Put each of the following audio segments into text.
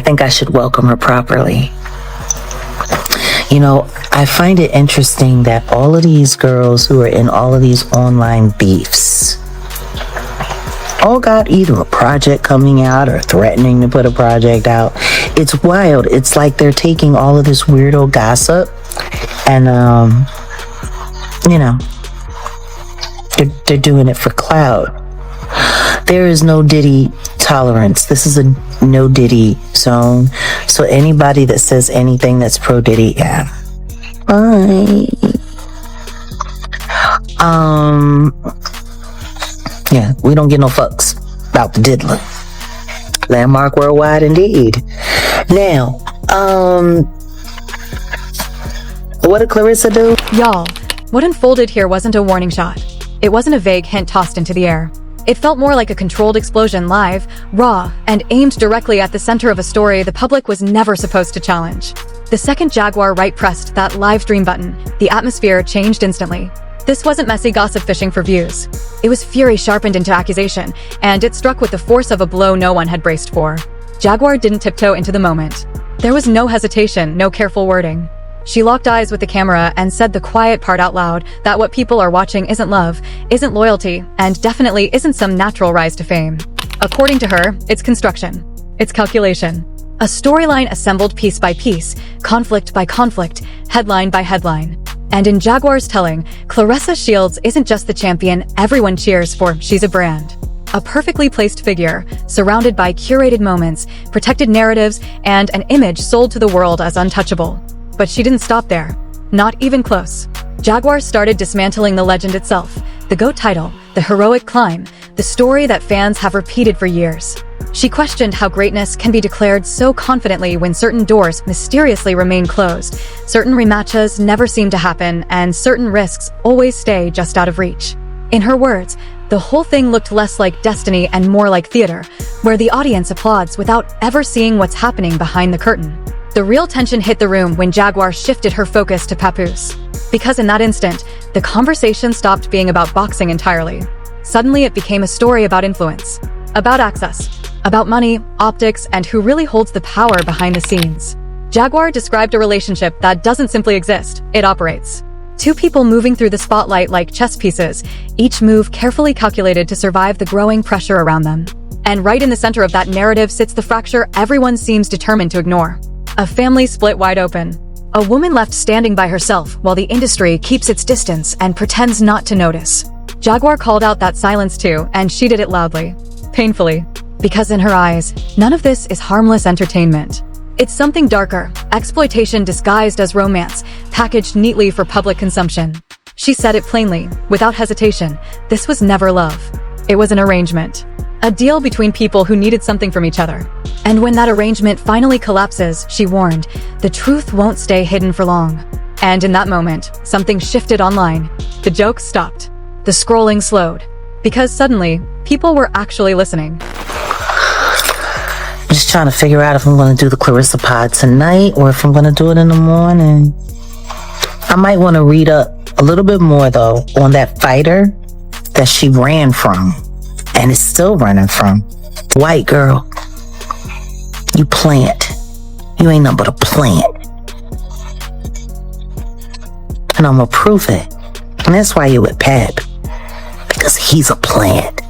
think I should welcome her properly. You know, I find it interesting that all of these girls who are in all of these online beefs all got either a project coming out or threatening to put a project out. It's wild. It's like they're taking all of this weirdo gossip and, you know, they're doing it for clout. There is no Diddy tolerance. This is a no Diddy zone. So anybody that says anything that's pro Diddy, yeah. Bye. Yeah, we don't get no fucks about the diddler. Landmark worldwide indeed. Now, what did Claressa do? Y'all, what unfolded here wasn't a warning shot. It wasn't a vague hint tossed into the air. It felt more like a controlled explosion, live, raw, and aimed directly at the center of a story the public was never supposed to challenge. The second Jaguar Wright pressed that live stream button, the atmosphere changed instantly. This wasn't messy gossip fishing for views. It was fury sharpened into accusation, and it struck with the force of a blow no one had braced for. Jaguar didn't tiptoe into the moment. There was no hesitation, no careful wording. She locked eyes with the camera and said the quiet part out loud, that what people are watching isn't love, isn't loyalty, and definitely isn't some natural rise to fame. According to her, it's construction. It's calculation. A storyline assembled piece by piece, conflict by conflict, headline by headline. And in Jaguar's telling, Claressa Shields isn't just the champion everyone cheers for, she's a brand. A perfectly placed figure, surrounded by curated moments, protected narratives, and an image sold to the world as untouchable. But she didn't stop there. Not even close. Jaguar started dismantling the legend itself, the GOAT title, the heroic climb, the story that fans have repeated for years. She questioned how greatness can be declared so confidently when certain doors mysteriously remain closed, certain rematches never seem to happen, and certain risks always stay just out of reach. In her words, the whole thing looked less like destiny and more like theater, where the audience applauds without ever seeing what's happening behind the curtain. The real tension hit the room when Jaguar shifted her focus to Papoose. Because in that instant, the conversation stopped being about boxing entirely. Suddenly it became a story about influence, about access, about money, optics, and who really holds the power behind the scenes. Jaguar described a relationship that doesn't simply exist, it operates. Two people moving through the spotlight like chess pieces, each move carefully calculated to survive the growing pressure around them. And right in the center of that narrative sits the fracture everyone seems determined to ignore. A family split wide open. A woman left standing by herself while the industry keeps its distance and pretends not to notice. Jaguar called out that silence too, and she did it loudly. Painfully. Because in her eyes, none of this is harmless entertainment. It's something darker, exploitation disguised as romance, packaged neatly for public consumption. She said it plainly, without hesitation. This was never love. It was an arrangement. A deal between people who needed something from each other. And when that arrangement finally collapses, she warned, the truth won't stay hidden for long. And in that moment, something shifted online. The jokes stopped. The scrolling slowed. Because suddenly, people were actually listening. I'm just trying to figure out if I'm going to do the Claressa pod tonight or if I'm going to do it in the morning. I might want to read up a little bit more, though, on that fighter that she ran from and is still running from. White girl, you plant. You ain't nothing but a plant. And I'm going to prove it. And that's why you're with Pep. Because he's a plant.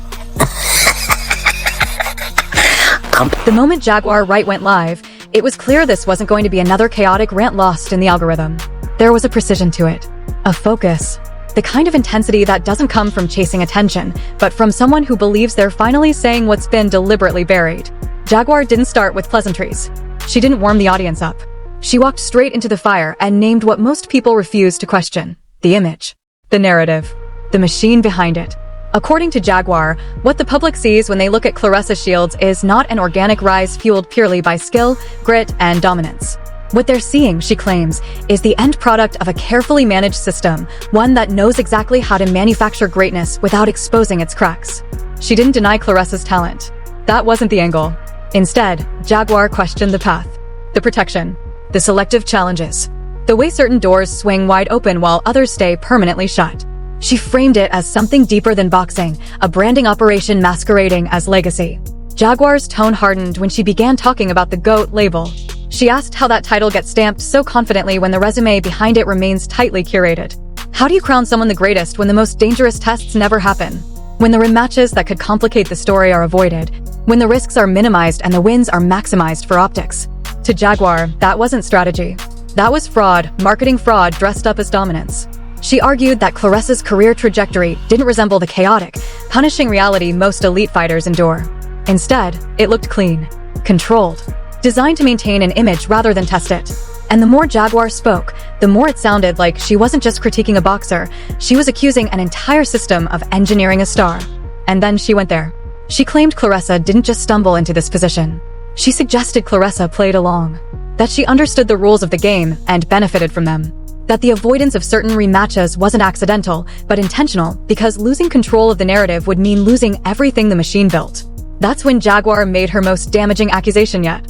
The moment Jaguar Wright went live, it was clear this wasn't going to be another chaotic rant lost in the algorithm. There was a precision to it, a focus, the kind of intensity that doesn't come from chasing attention, but from someone who believes they're finally saying what's been deliberately buried. Jaguar didn't start with pleasantries. She didn't warm the audience up. She walked straight into the fire and named what most people refuse to question: the image, the narrative, the machine behind it. According to Jaguar, what the public sees when they look at Claressa Shields is not an organic rise fueled purely by skill, grit, and dominance. What they're seeing, she claims, is the end product of a carefully managed system, one that knows exactly how to manufacture greatness without exposing its cracks. She didn't deny Claressa's talent. That wasn't the angle. Instead, Jaguar questioned the path, the protection, the selective challenges, the way certain doors swing wide open while others stay permanently shut. She framed it as something deeper than boxing, a branding operation masquerading as legacy. Jaguar's tone hardened when she began talking about the GOAT label. She asked how that title gets stamped so confidently when the resume behind it remains tightly curated. How do you crown someone the greatest when the most dangerous tests never happen? When the rematches that could complicate the story are avoided? When the risks are minimized and the wins are maximized for optics? To Jaguar, that wasn't strategy. That was fraud, marketing fraud dressed up as dominance. She argued that Claressa's career trajectory didn't resemble the chaotic, punishing reality most elite fighters endure. Instead, it looked clean, controlled, designed to maintain an image rather than test it. And the more Jaguar spoke, the more it sounded like she wasn't just critiquing a boxer, she was accusing an entire system of engineering a star. And then she went there. She claimed Claressa didn't just stumble into this position. She suggested Claressa played along. That she understood the rules of the game and benefited from them. That the avoidance of certain rematches wasn't accidental, but intentional, because losing control of the narrative would mean losing everything the machine built. That's when Jaguar made her most damaging accusation yet.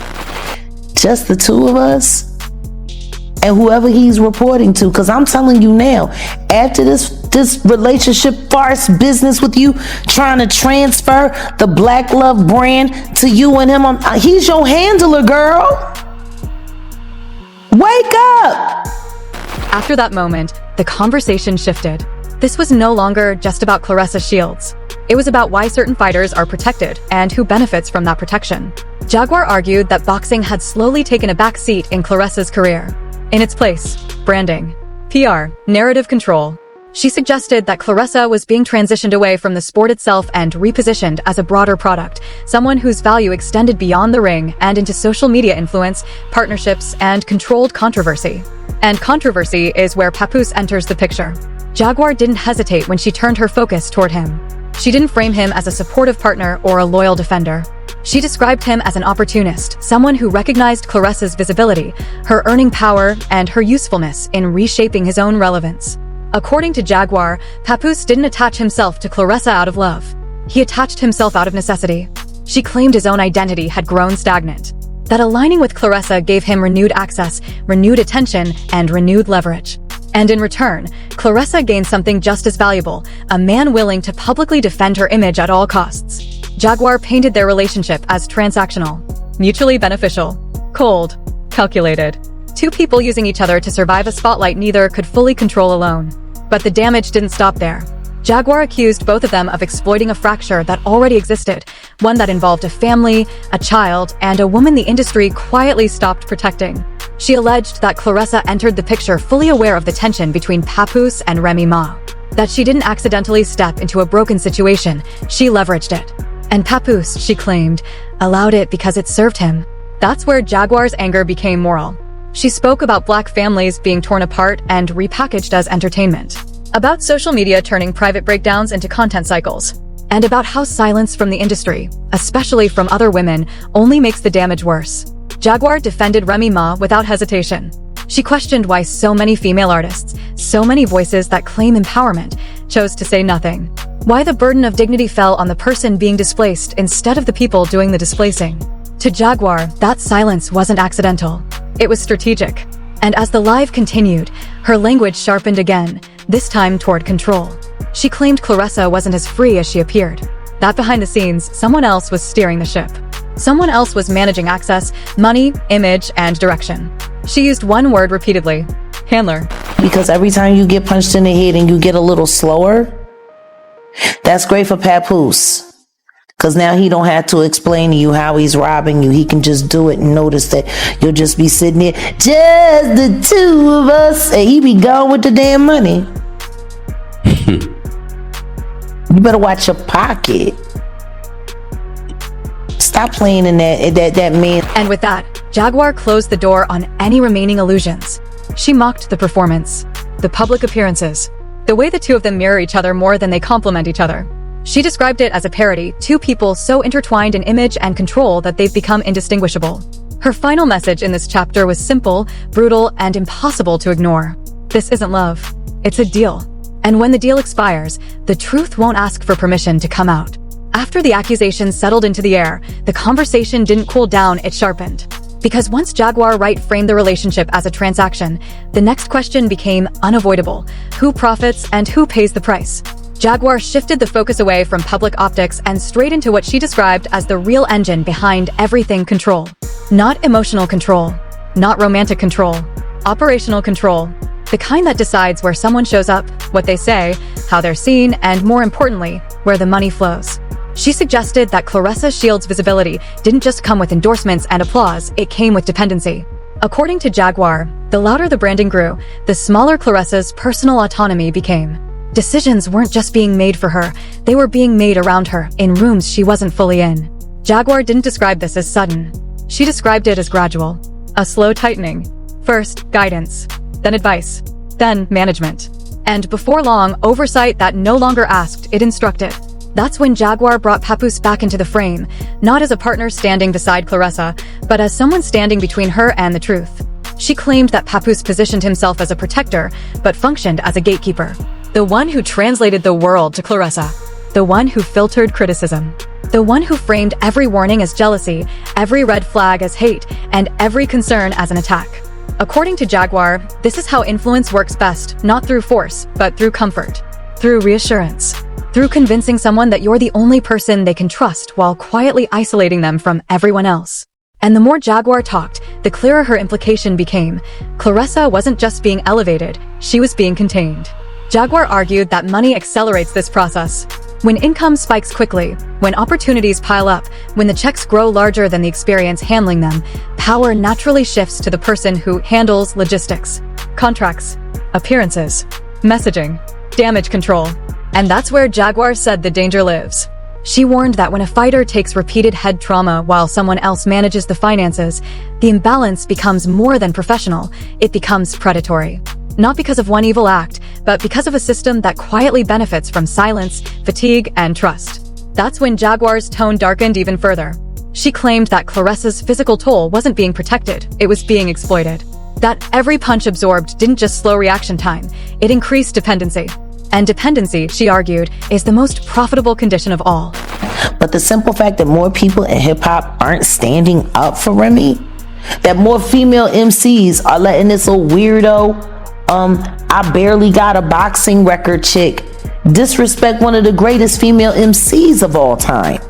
Just the two of us? And whoever he's reporting to, because I'm telling you now, after this relationship farce business with you, trying to transfer the Black Love brand to you and him, he's your handler, girl. Wake up! After that moment, the conversation shifted. This was no longer just about Claressa Shields. It was about why certain fighters are protected and who benefits from that protection. Jaguar argued that boxing had slowly taken a back seat in Claressa's career. In its place, branding, PR, narrative control. She suggested that Claressa was being transitioned away from the sport itself and repositioned as a broader product, someone whose value extended beyond the ring and into social media influence, partnerships, and controlled controversy. And controversy is where Papoose enters the picture. Jaguar didn't hesitate when she turned her focus toward him. She didn't frame him as a supportive partner or a loyal defender. She described him as an opportunist, someone who recognized Claressa's visibility, her earning power, and her usefulness in reshaping his own relevance. According to Jaguar, Papoose didn't attach himself to Claressa out of love. He attached himself out of necessity. She claimed his own identity had grown stagnant. That aligning with Claressa gave him renewed access, renewed attention, and renewed leverage. And in return, Claressa gained something just as valuable, a man willing to publicly defend her image at all costs. Jaguar painted their relationship as transactional, mutually beneficial, cold, calculated. Two people using each other to survive a spotlight neither could fully control alone. But the damage didn't stop there. Jaguar accused both of them of exploiting a fracture that already existed, one that involved a family, a child, and a woman the industry quietly stopped protecting. She alleged that Claressa entered the picture fully aware of the tension between Papoose and Remy Ma. That she didn't accidentally step into a broken situation, she leveraged it. And Papoose, she claimed, allowed it because it served him. That's where Jaguar's anger became moral. She spoke about Black families being torn apart and repackaged as entertainment. About social media turning private breakdowns into content cycles. And about how silence from the industry, especially from other women, only makes the damage worse. Jaguar defended Remy Ma without hesitation. She questioned why so many female artists, so many voices that claim empowerment, chose to say nothing. Why the burden of dignity fell on the person being displaced instead of the people doing the displacing. To Jaguar, that silence wasn't accidental. It was strategic. And as the live continued, her language sharpened again, this time toward control. She claimed Claressa wasn't as free as she appeared. That behind the scenes, someone else was steering the ship. Someone else was managing access, money, image, and direction. She used one word repeatedly: handler. Because every time you get punched in the head and you get a little slower, that's great for Papoose. Because now he don't have to explain to you how he's robbing you. He can just do it and notice that you'll just be sitting there, just the two of us, and he be gone with the damn money. You better watch your pocket. Stop playing in that man. And with that, Jaguar closed the door on any remaining illusions. She mocked the performance, the public appearances, the way the two of them mirror each other more than they complement each other. She described it as a parody, two people so intertwined in image and control that they've become indistinguishable. Her final message in this chapter was simple, brutal, and impossible to ignore. This isn't love. It's a deal. And when the deal expires, the truth won't ask for permission to come out. After the accusations settled into the air, the conversation didn't cool down, it sharpened. Because once Jaguar Wright framed the relationship as a transaction, the next question became unavoidable. Who profits and who pays the price? Jaguar shifted the focus away from public optics and straight into what she described as the real engine behind everything: control. Not emotional control, not romantic control, operational control. The kind that decides where someone shows up, what they say, how they're seen, and more importantly, where the money flows. She suggested that Claressa Shields' visibility didn't just come with endorsements and applause, it came with dependency. According to Jaguar, the louder the branding grew, the smaller Claressa's personal autonomy became. Decisions weren't just being made for her, they were being made around her, in rooms she wasn't fully in. Jaguar didn't describe this as sudden. She described it as gradual. A slow tightening. First, guidance. Then advice. Then management. And before long, oversight that no longer asked, it instructed. That's when Jaguar brought Papoose back into the frame, not as a partner standing beside Claressa, but as someone standing between her and the truth. She claimed that Papoose positioned himself as a protector, but functioned as a gatekeeper. The one who translated the world to Claressa. The one who filtered criticism. The one who framed every warning as jealousy, every red flag as hate, and every concern as an attack. According to Jaguar, this is how influence works best, not through force, but through comfort. Through reassurance. Through convincing someone that you're the only person they can trust while quietly isolating them from everyone else. And the more Jaguar talked, the clearer her implication became. Claressa wasn't just being elevated, she was being contained. Jaguar argued that money accelerates this process. When income spikes quickly, when opportunities pile up, when the checks grow larger than the experience handling them, power naturally shifts to the person who handles logistics, contracts, appearances, messaging, damage control. And that's where Jaguar said the danger lives. She warned that when a fighter takes repeated head trauma while someone else manages the finances, the imbalance becomes more than professional, it becomes predatory. Not because of one evil act, but because of a system that quietly benefits from silence, fatigue, and trust. That's when Jaguar's tone darkened even further. She claimed that Claressa's physical toll wasn't being protected, it was being exploited. That every punch absorbed didn't just slow reaction time, it increased dependency. And dependency, she argued, is the most profitable condition of all. But the simple fact that more people in hip-hop aren't standing up for Remy, that more female MCs are letting this little weirdo, I barely got a boxing record chick, disrespect one of the greatest female MCs of all time.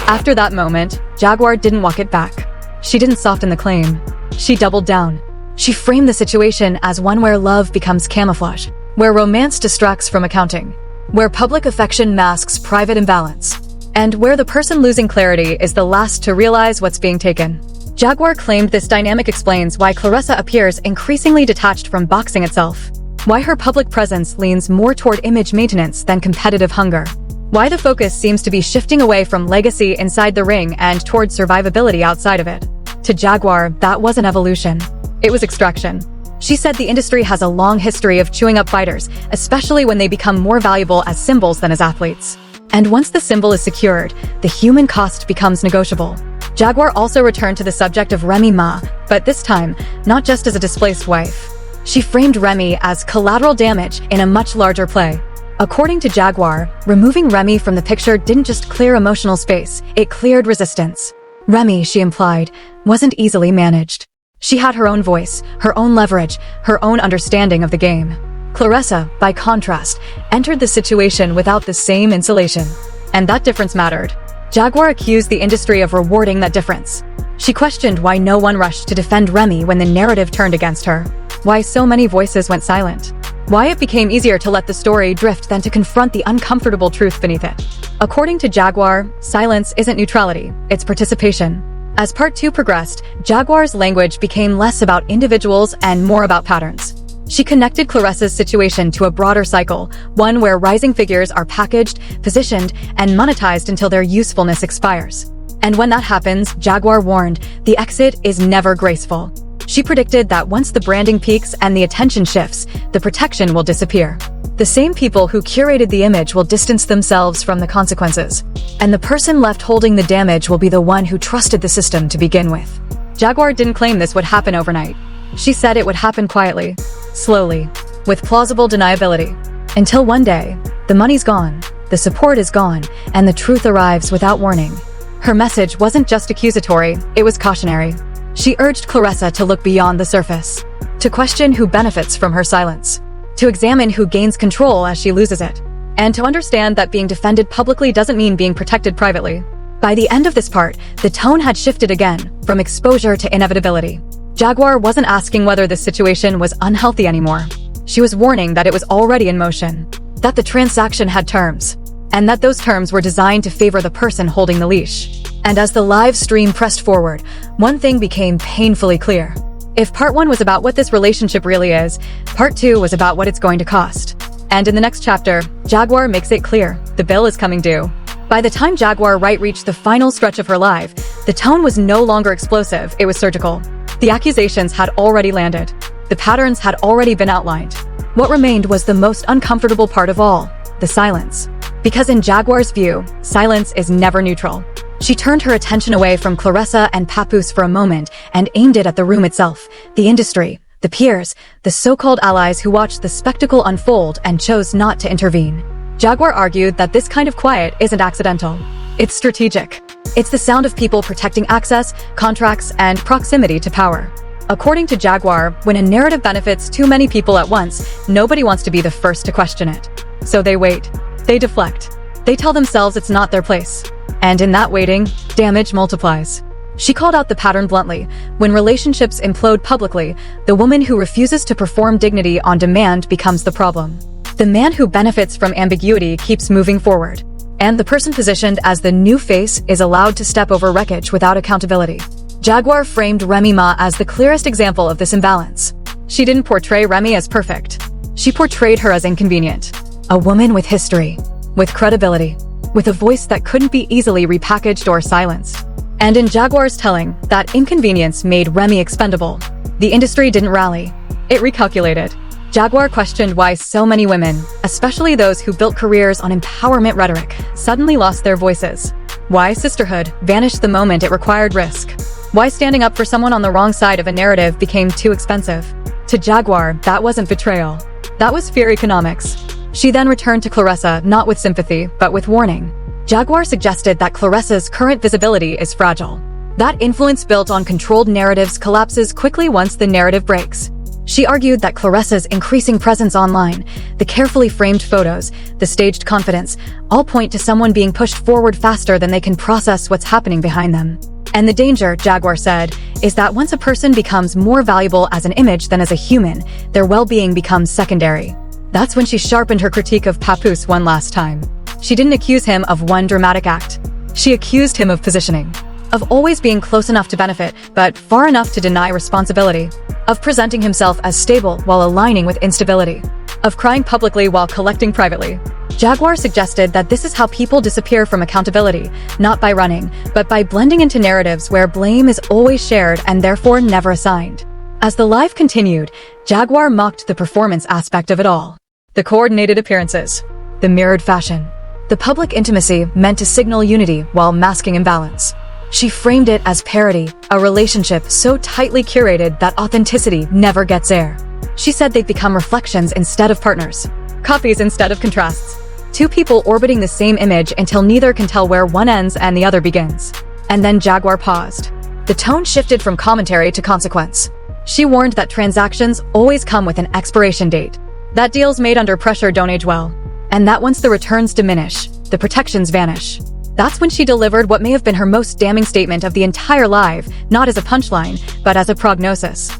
After that moment, Jaguar didn't walk it back. She didn't soften the claim. She doubled down. She framed the situation as one where love becomes camouflage, where romance distracts from accounting, where public affection masks private imbalance, and where the person losing clarity is the last to realize what's being taken. Jaguar claimed this dynamic explains why Claressa appears increasingly detached from boxing itself, why her public presence leans more toward image maintenance than competitive hunger, why the focus seems to be shifting away from legacy inside the ring and toward survivability outside of it. To Jaguar, that wasn't evolution. It was extraction. She said the industry has a long history of chewing up fighters, especially when they become more valuable as symbols than as athletes. And once the symbol is secured, the human cost becomes negotiable. Jaguar also returned to the subject of Remy Ma, but this time, not just as a displaced wife. She framed Remy as collateral damage in a much larger play. According to Jaguar, removing Remy from the picture didn't just clear emotional space, it cleared resistance. Remy, she implied, wasn't easily managed. She had her own voice, her own leverage, her own understanding of the game. Claressa, by contrast, entered the situation without the same insulation. And that difference mattered. Jaguar accused the industry of rewarding that difference. She questioned why no one rushed to defend Remy when the narrative turned against her. Why so many voices went silent. Why it became easier to let the story drift than to confront the uncomfortable truth beneath it. According to Jaguar, silence isn't neutrality, it's participation. As part 2 progressed, Jaguar's language became less about individuals and more about patterns. She connected Claressa's situation to a broader cycle, one where rising figures are packaged, positioned, and monetized until their usefulness expires. And when that happens, Jaguar warned, the exit is never graceful. She predicted that once the branding peaks and the attention shifts, the protection will disappear. The same people who curated the image will distance themselves from the consequences. And the person left holding the damage will be the one who trusted the system to begin with. Jaguar didn't claim this would happen overnight. She said it would happen quietly, slowly, with plausible deniability. Until one day, the money's gone, the support is gone, and the truth arrives without warning. Her message wasn't just accusatory, it was cautionary. She urged Claressa to look beyond the surface, to question who benefits from her silence. to examine who gains control as she loses it, and to understand that being defended publicly doesn't mean being protected privately. By the end of this part, the tone had shifted again, from exposure to inevitability. Jaguar wasn't asking whether this situation was unhealthy anymore. She was warning that it was already in motion, that the transaction had terms, and that those terms were designed to favor the person holding the leash. And as the live stream pressed forward, one thing became painfully clear. If part 1 was about what this relationship really is, part 2 was about what it's going to cost. And in the next chapter, Jaguar makes it clear, the bill is coming due. By the time Jaguar Wright reached the final stretch of her life, the tone was no longer explosive, it was surgical. The accusations had already landed. The patterns had already been outlined. What remained was the most uncomfortable part of all, the silence. Because in Jaguar's view, silence is never neutral. She turned her attention away from Claressa and Papoose for a moment and aimed it at the room itself, the industry, the peers, the so-called allies who watched the spectacle unfold and chose not to intervene. Jaguar argued that this kind of quiet isn't accidental. It's strategic. It's the sound of people protecting access, contracts, and proximity to power. According to Jaguar, when a narrative benefits too many people at once, nobody wants to be the first to question it. So they wait. They deflect. They tell themselves it's not their place. And in that waiting, damage multiplies. She called out the pattern bluntly. When relationships implode publicly, the woman who refuses to perform dignity on demand becomes the problem. The man who benefits from ambiguity keeps moving forward. And the person positioned as the new face is allowed to step over wreckage without accountability. Jaguar framed Remy Ma as the clearest example of this imbalance. She didn't portray Remy as perfect. She portrayed her as inconvenient. A woman with history, with credibility, with a voice that couldn't be easily repackaged or silenced. And in Jaguar's telling, that inconvenience made Remy expendable. The industry didn't rally. It recalculated. Jaguar questioned why so many women, especially those who built careers on empowerment rhetoric, suddenly lost their voices. Why sisterhood vanished the moment it required risk. Why standing up for someone on the wrong side of a narrative became too expensive. To Jaguar, that wasn't betrayal. That was fear economics. She then returned to Claressa, not with sympathy, but with warning. Jaguar suggested that Claressa's current visibility is fragile. That influence built on controlled narratives collapses quickly once the narrative breaks. She argued that Claressa's increasing presence online, the carefully framed photos, the staged confidence, all point to someone being pushed forward faster than they can process what's happening behind them. And the danger, Jaguar said, is that once a person becomes more valuable as an image than as a human, their well-being becomes secondary. That's when she sharpened her critique of Papoose one last time. She didn't accuse him of one dramatic act. She accused him of positioning. Of always being close enough to benefit, but far enough to deny responsibility. Of presenting himself as stable while aligning with instability. Of crying publicly while collecting privately. Jaguar suggested that this is how people disappear from accountability, not by running, but by blending into narratives where blame is always shared and therefore never assigned. As the live continued, Jaguar mocked the performance aspect of it all. The coordinated appearances. The mirrored fashion. The public intimacy meant to signal unity while masking imbalance. She framed it as parody, a relationship so tightly curated that authenticity never gets air. She said they've become reflections instead of partners, copies instead of contrasts. Two people orbiting the same image until neither can tell where one ends and the other begins. And then Jaguar paused. The tone shifted from commentary to consequence. She warned that transactions always come with an expiration date, that deals made under pressure don't age well, and that once the returns diminish, the protections vanish. That's when she delivered what may have been her most damning statement of the entire live, not as a punchline, but as a prognosis.